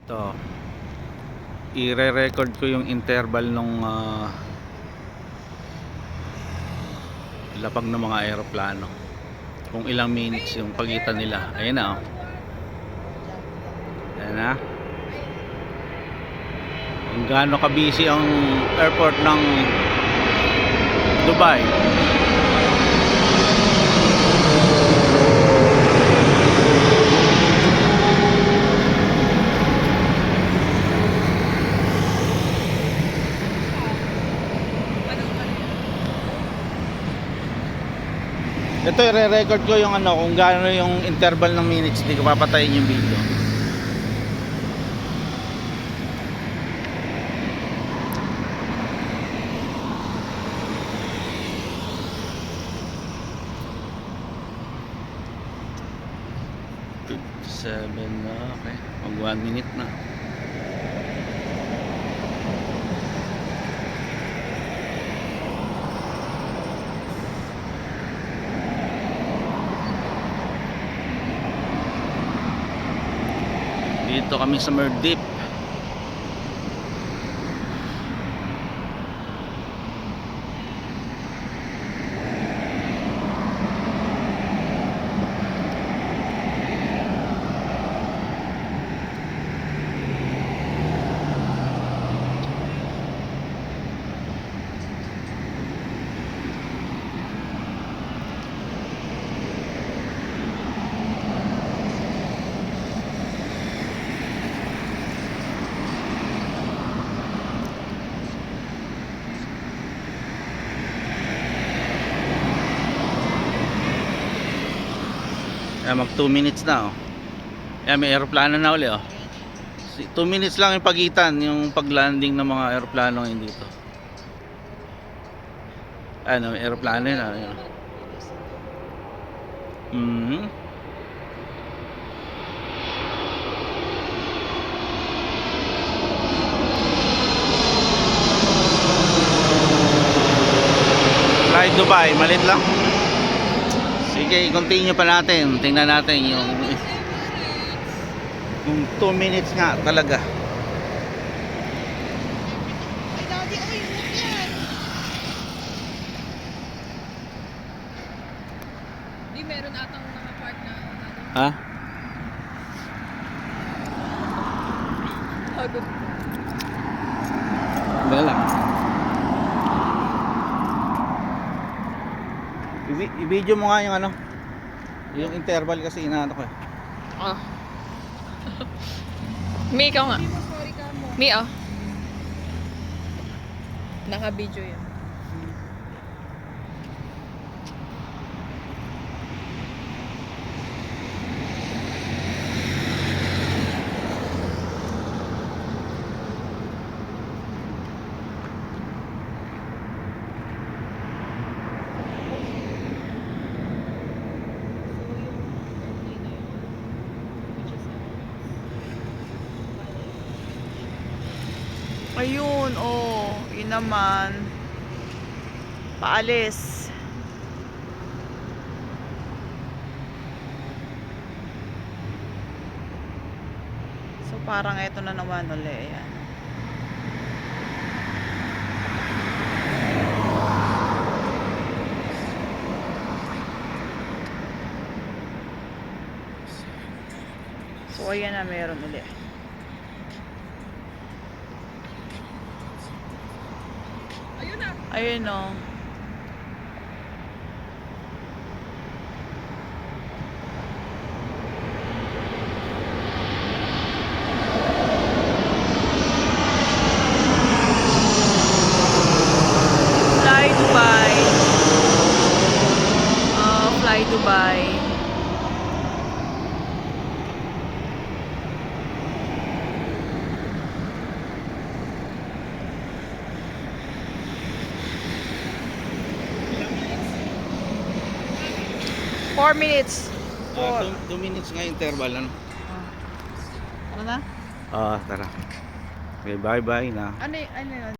Ito, i-re-record ko yung interval nung lapag ng mga aeroplano, kung ilang minutes yung pagitan nila. Ayan na, oh. Ayan na kung gaano ka busy ang airport ng Dubai. Ito, i-re-record ko yung kung gaano yung interval ng minutes. Hindi ko papatayin yung video. Seven na, okay. Mag 1 minute na. Dito kami sa Merdip. Mag 2 minutes na, oh. Yan, may aeroplano na uli, oh. 2 minutes lang yung pagitan, yung paglanding ng mga aeroplano ngayon dito. Ano, may aeroplano yun, oh. Fly Dubai, malit lang. Sige, continue pa natin. Tingnan natin yung 2 minutes nga talaga. Di meron atang mga part na Ha? hagod. Wala lang. I-video mo nga yung yung interval kasi inaano ko eh. Ah. Mi, ikaw nga. Mi, oh. Naka-video yan. Ayun, oh, yun naman. Paalis. So parang ito na naman ulit. Ayan. So ayan na, meron ulit. Ayun na. Ayun, oh. Fly Dubai. Fly Dubai. Four minutes. 2 minutes nga interval, ano? Ano na? Tara. Okay, bye-bye na. Ano yun?